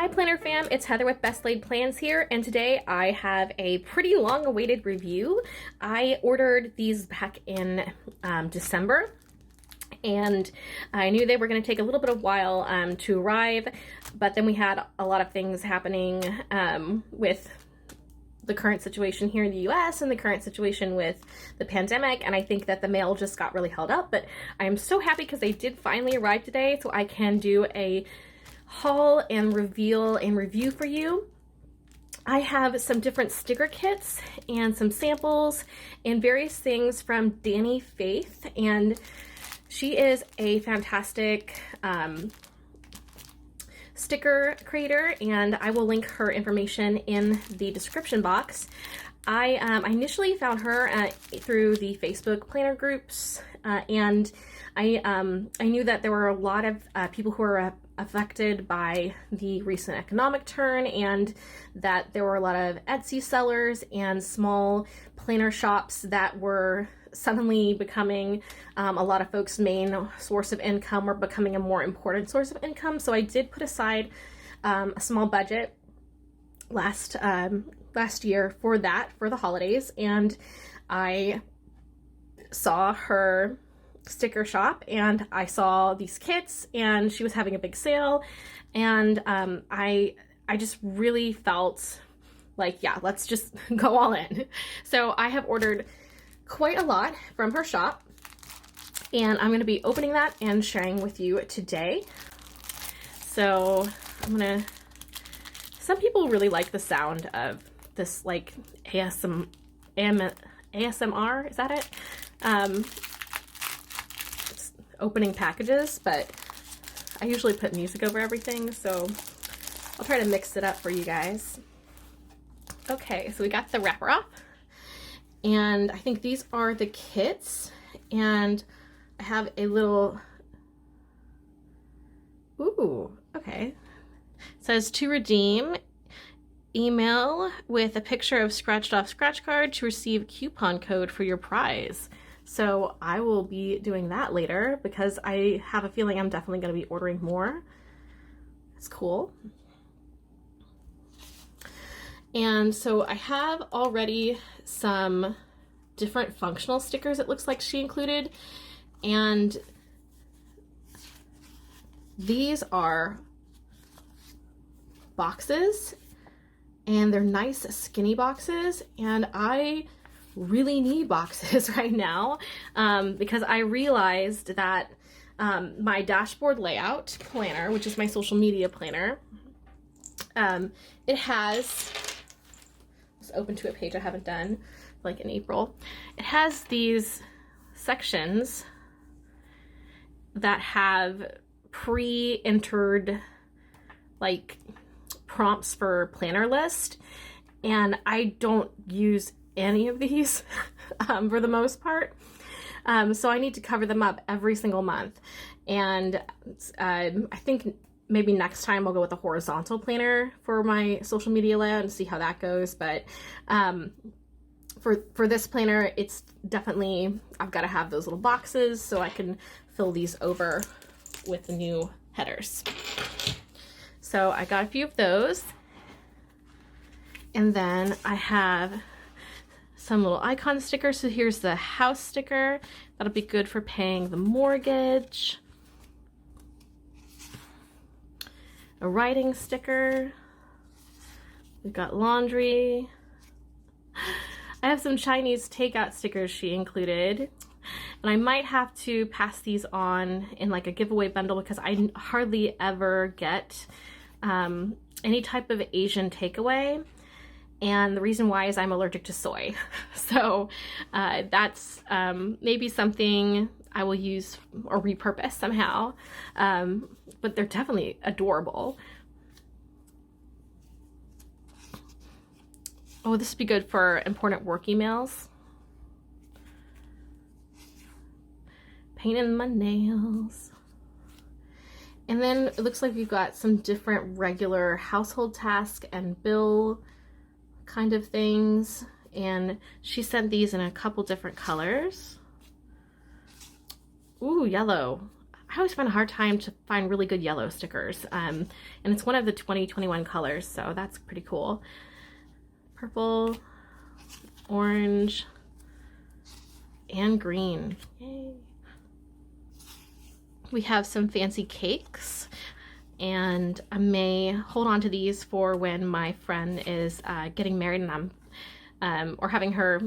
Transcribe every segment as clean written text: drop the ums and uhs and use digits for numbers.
Hi Planner fam, it's Heather with Best Laid Plans here, and today I have a pretty long awaited review. I ordered these back in December, and I knew they were going to take a little bit of while to arrive, but then we had a lot of things happening with the current situation here in the US and the current situation with the pandemic, and I think that the mail just got really held up, but I am so happy because they did finally arrive today, so I can do a haul and reveal and review for you. I have some different sticker kits and some samples and various things from Dani Faith, and she is a fantastic sticker creator, and I will link her information in the description box. I initially found her through the Facebook planner groups, and I knew that there were a lot of people who were affected by the recent economic turn, and that there were a lot of Etsy sellers and small planner shops that were suddenly becoming a lot of folks' main source of income, or becoming a more important source of income. So I did put aside a small budget last year for that, for the holidays, and I saw her sticker shop and I saw these kits, and she was having a big sale, and I just really felt like, yeah, let's just go all in. So I have ordered quite a lot from her shop, and I'm going to be opening that and sharing with you today. So some people really like the sound of this, like ASMR, is that it? Opening packages, but I usually put music over everything, so I'll try to mix it up for you guys. Okay, so we got the wrapper off, and I think these are the kits, and I have a little, ooh, okay. It says to redeem, email with a picture of scratched off scratch card to receive coupon code for your prize. So I will be doing that later because I have a feeling I'm definitely going to be ordering more. It's cool. And so I have already some different functional stickers it looks like she included, and these are boxes, and they're nice skinny boxes, and I really need boxes right now because I realized that my dashboard layout planner, which is my social media planner, it has, let's open to a page I haven't done like in April. It has these sections that have pre-entered like prompts for planner list, and I don't use any of these for the most part, so I need to cover them up every single month, and I think maybe next time I'll go with a horizontal planner for my social media layout and see how that goes, but for this planner, it's definitely, I've got to have those little boxes so I can fill these over with the new headers. So I got a few of those, and then I have some little icon stickers. So here's the house sticker. That'll be good for paying the mortgage. A writing sticker. We've got laundry. I have some Chinese takeout stickers she included, and I might have to pass these on in like a giveaway bundle because I hardly ever get any type of Asian takeaway. And the reason why is I'm allergic to soy. So that's maybe something I will use or repurpose somehow. But they're definitely adorable. Oh, this would be good for important work emails. Painting my nails. And then it looks like we've got some different regular household task and bill kind of things, and she sent these in a couple different colors. Ooh, yellow. I always find a hard time to find really good yellow stickers. And it's one of the 2021 colors, so that's pretty cool. Purple, orange, and green. Yay. We have some fancy cakes, and I may hold on to these for when my friend is getting married and I'm or having her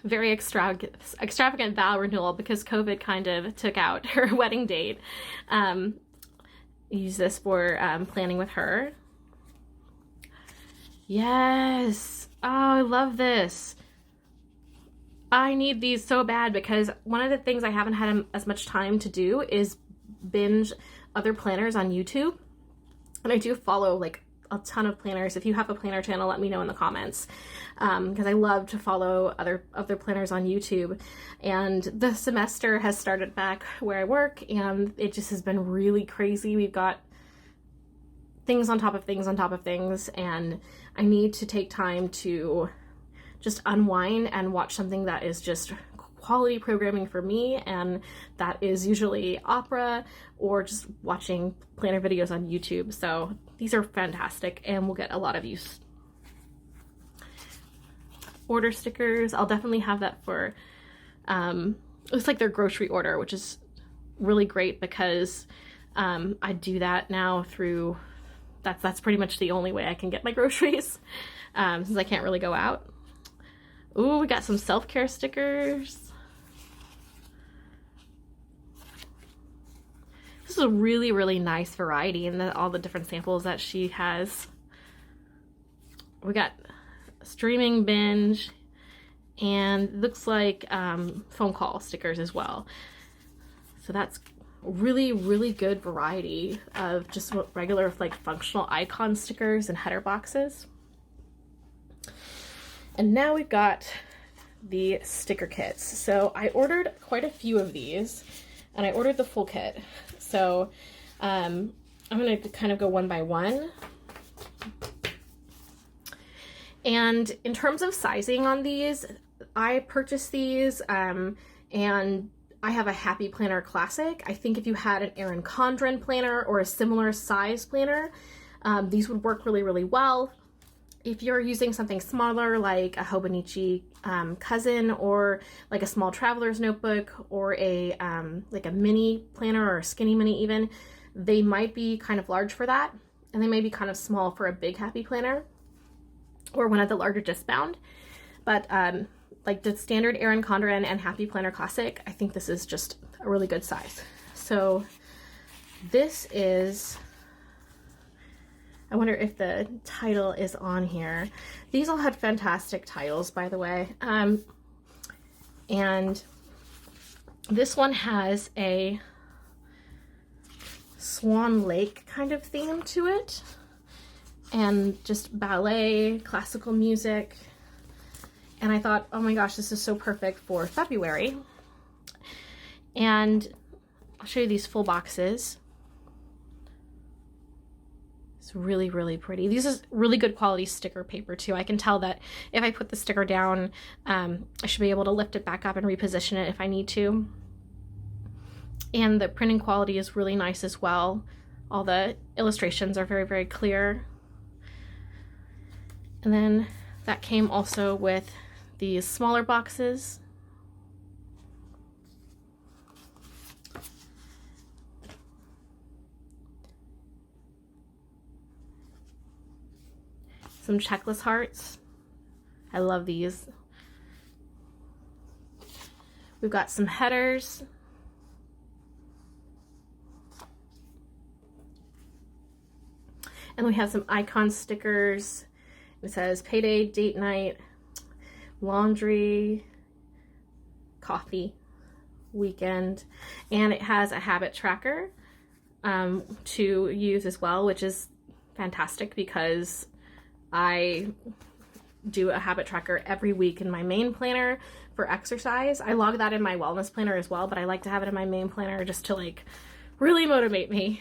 very extravagant vow renewal, because COVID kind of took out her wedding date. Use this for planning with her. Yes. Oh, I love this. I need these so bad, because one of the things I haven't had as much time to do is binge other planners on YouTube. And I do follow like a ton of planners. If you have a planner channel, let me know in the comments, because I love to follow other planners on YouTube. And the semester has started back where I work, and it just has been really crazy. We've got things on top of things on top of things, and I need to take time to just unwind and watch something that is just quality programming for me, and that is usually opera or just watching planner videos on YouTube. So these are fantastic and will get a lot of use. Order stickers, I'll definitely have that for, it looks like their grocery order, which is really great, because I do that now through, that's pretty much the only way I can get my groceries, since I can't really go out. Ooh, we got some self-care stickers. This is a really, really nice variety in all the different samples that she has. We got streaming binge, and looks like phone call stickers as well. So that's really, really good variety of just regular like functional icon stickers and header boxes. And now we've got the sticker kits. So I ordered quite a few of these, and I ordered the full kit. So I'm going to kind of go one by one. And in terms of sizing on these, I purchased these and I have a Happy Planner Classic. I think if you had an Erin Condren planner or a similar size planner, these would work really, really well. If you're using something smaller like a Hobonichi Cousin, or like a small traveler's notebook, or a like a mini planner or a skinny mini even, they might be kind of large for that, and they may be kind of small for a big Happy Planner or one of the larger disc bound. But like the standard Erin Condren and Happy Planner Classic, I think this is just a really good size. So this is, I wonder if the title is on here. These all had fantastic titles, by the way. And this one has a Swan Lake kind of theme to it, and just ballet, classical music. And I thought, oh my gosh, this is so perfect for February. And I'll show you these full boxes. It's really, really pretty. These is really good quality sticker paper too. I can tell that if I put the sticker down, I should be able to lift it back up and reposition it if I need to. And the printing quality is really nice as well. All the illustrations are very, very clear. And then that came also with these smaller boxes. Some checklist hearts. I love these. We've got some headers. And we have some icon stickers. It says payday, date night, laundry, coffee, weekend, and it has a habit tracker to use as well, which is fantastic because I do a habit tracker every week in my main planner for exercise. I log that in my wellness planner as well, but I like to have it in my main planner just to like really motivate me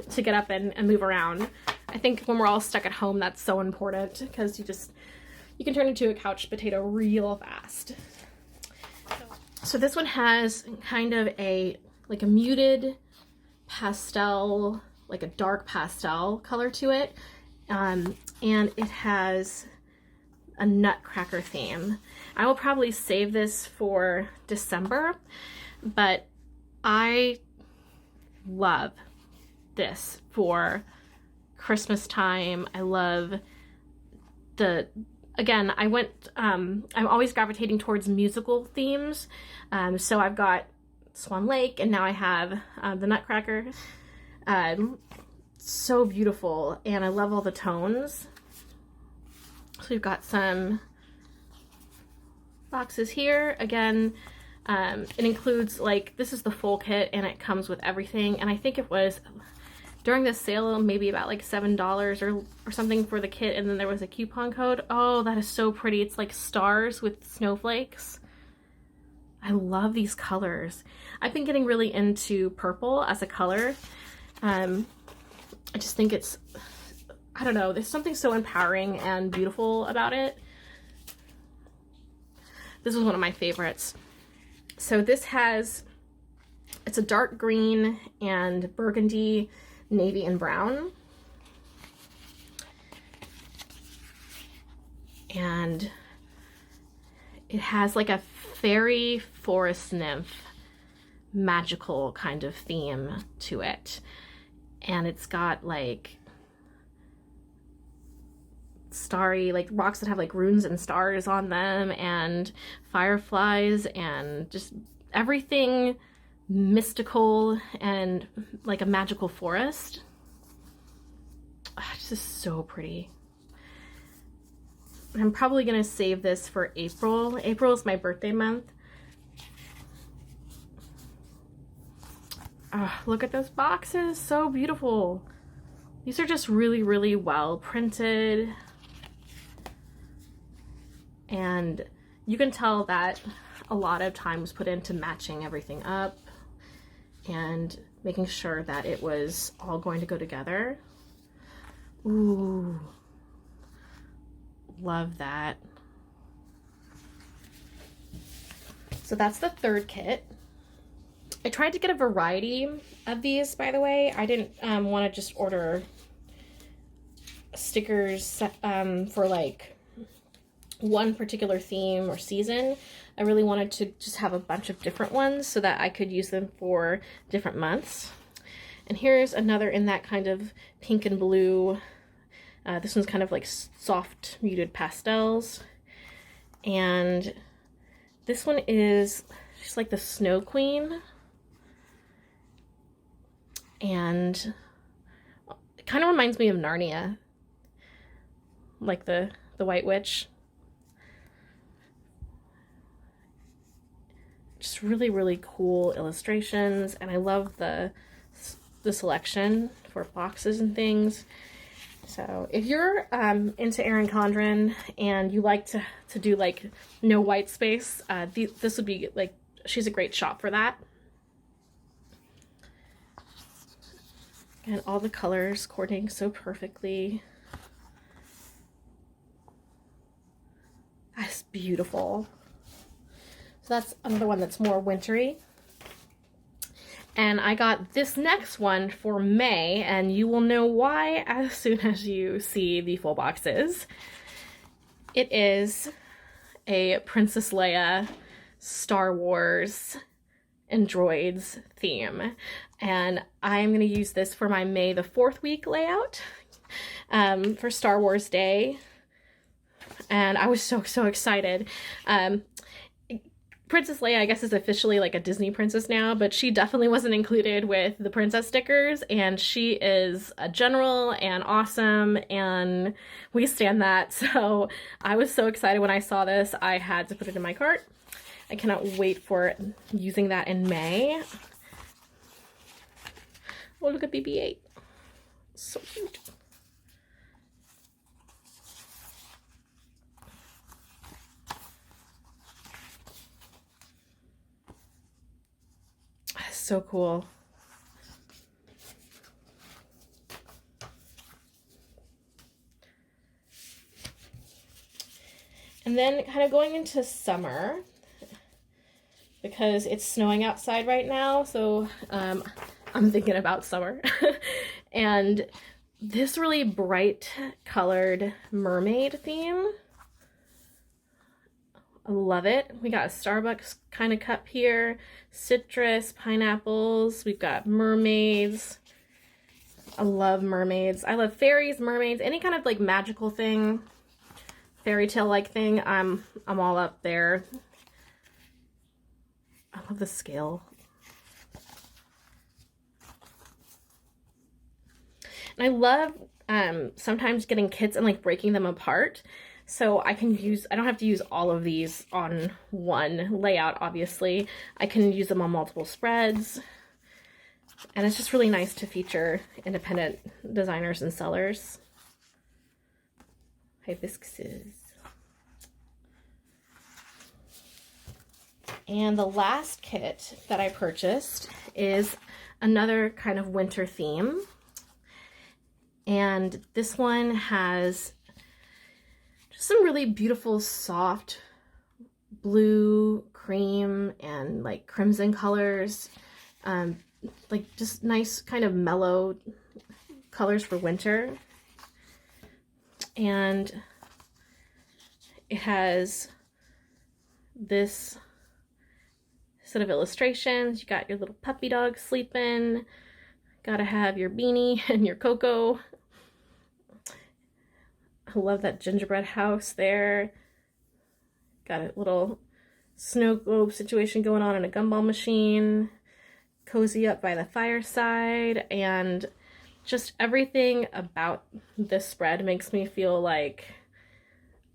to get up and move around. I think when we're all stuck at home, that's so important because you can turn into a couch potato real fast. So this one has kind of a like a muted pastel, like a dark pastel color to it. And it has a Nutcracker theme. I will probably save this for December, but I love this for Christmas time. I love again, I'm always gravitating towards musical themes. So I've got Swan Lake, and now I have the Nutcracker. So beautiful, and I love all the tones. So we've got some boxes here. Again, it includes, like, this is the full kit, and it comes with everything. And I think it was during the sale maybe about like $7 or something for the kit, and then there was a coupon code. Oh, that is so pretty. It's like stars with snowflakes. I love these colors. I've been getting really into purple as a color. I just think it's, I don't know, there's something so empowering and beautiful about it. This is one of my favorites. So this it's a dark green and burgundy, navy, and brown. And it has like a fairy forest nymph magical kind of theme to it. And it's got like starry, like rocks that have like runes and stars on them, and fireflies, and just everything mystical and like a magical forest. It's just so pretty. I'm probably gonna save this for April. April is my birthday month. Look at those boxes, so beautiful. These are just really, really well printed. And you can tell that a lot of time was put into matching everything up and making sure that it was all going to go together. Ooh, love that. So that's the third kit. I tried to get a variety of these, by the way. I didn't want to just order stickers for like one particular theme or season. I really wanted to just have a bunch of different ones so that I could use them for different months. And here's another in that kind of pink and blue. This one's kind of like soft muted pastels. And this one is just like the Snow Queen. And it kind of reminds me of Narnia, like the White Witch. Just really, really cool illustrations, and I love the selection for boxes and things. So if you're into Erin Condren and you like to do like no white space, this would be like, she's a great shop for that. And all the colors coordinating so perfectly. That's beautiful. So that's another one that's more wintry. And I got this next one for May, and you will know why as soon as you see the full boxes. It is a Princess Leia Star Wars and droids theme, and I'm going to use this for my May the 4th week layout for Star Wars Day, and I was so excited. Princess Leia, I guess, is officially like a Disney princess now, but she definitely wasn't included with the princess stickers, and she is a general and awesome, and we stand that. So I was so excited when I saw this. I had to put it in my cart. I cannot wait for using that in May. Oh, look at BB-8. So cute. So cool. And then kind of going into summer, the because it's snowing outside right now, so I'm thinking about summer. And this really bright colored mermaid theme, I love it. We got a Starbucks kind of cup here, citrus, pineapples, we've got mermaids. I love mermaids. I love fairies, mermaids, any kind of like magical thing, fairy tale like thing. I'm all up there. I love the scale. And I love sometimes getting kits and like breaking them apart. So I don't have to use all of these on one layout, obviously. I can use them on multiple spreads. And it's just really nice to feature independent designers and sellers. Hibiscuses. And the last kit that I purchased is another kind of winter theme. And this one has just some really beautiful, soft blue, cream, and like crimson colors. Like just nice kind of mellow colors for winter. And it has this set of illustrations. You got your little puppy dog sleeping. Gotta have your beanie and your cocoa. I love that gingerbread house there. Got a little snow globe situation going on in a gumball machine. Cozy up by the fireside, and just everything about this spread makes me feel like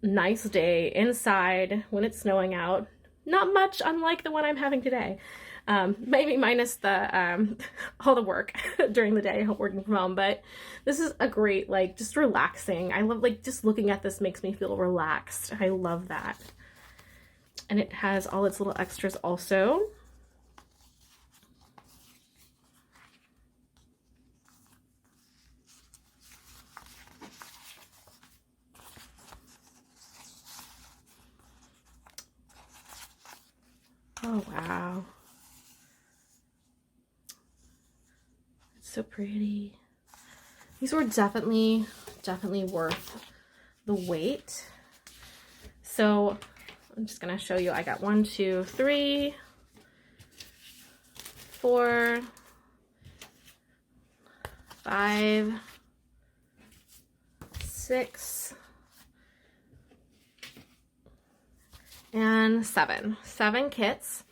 nice day inside when it's snowing out. Not much unlike the one I'm having today. Maybe minus the all the work during the day working from home, but this is a great, like, just relaxing. I love, like, just looking at this makes me feel relaxed. I love that. And it has all its little extras also. Oh, wow. It's so pretty. These were definitely worth the wait. So I'm just gonna show you. I got 1, 2, 3, 4, 5, 6, and 7 kits.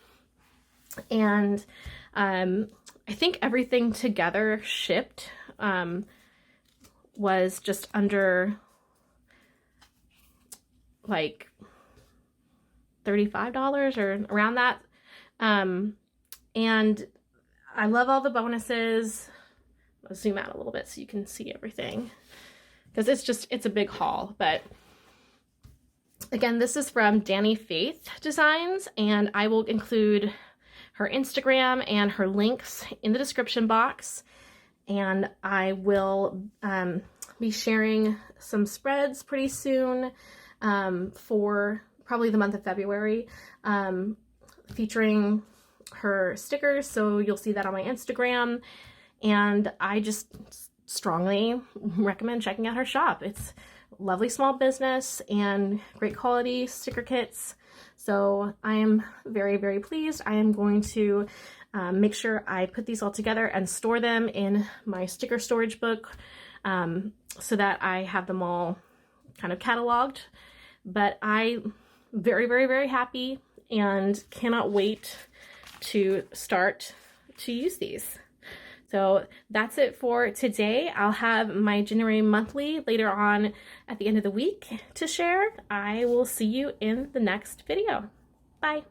And I think everything together shipped was just under like $35 or around that. And I love all the bonuses. I'll zoom out a little bit so you can see everything, because it's a big haul. But again, this is from Dani Faith Designs, and I will include her Instagram and her links in the description box. And I will be sharing some spreads pretty soon for probably the month of February, featuring her stickers. So you'll see that on my Instagram. And I just strongly recommend checking out her shop. It's lovely small business and great quality sticker kits. So I am very, very pleased. I am going to make sure I put these all together and store them in my sticker storage book so that I have them all kind of cataloged. But I'm very, very, very happy and cannot wait to start to use these. So that's it for today. I'll have my January monthly later on at the end of the week to share. I will see you in the next video. Bye.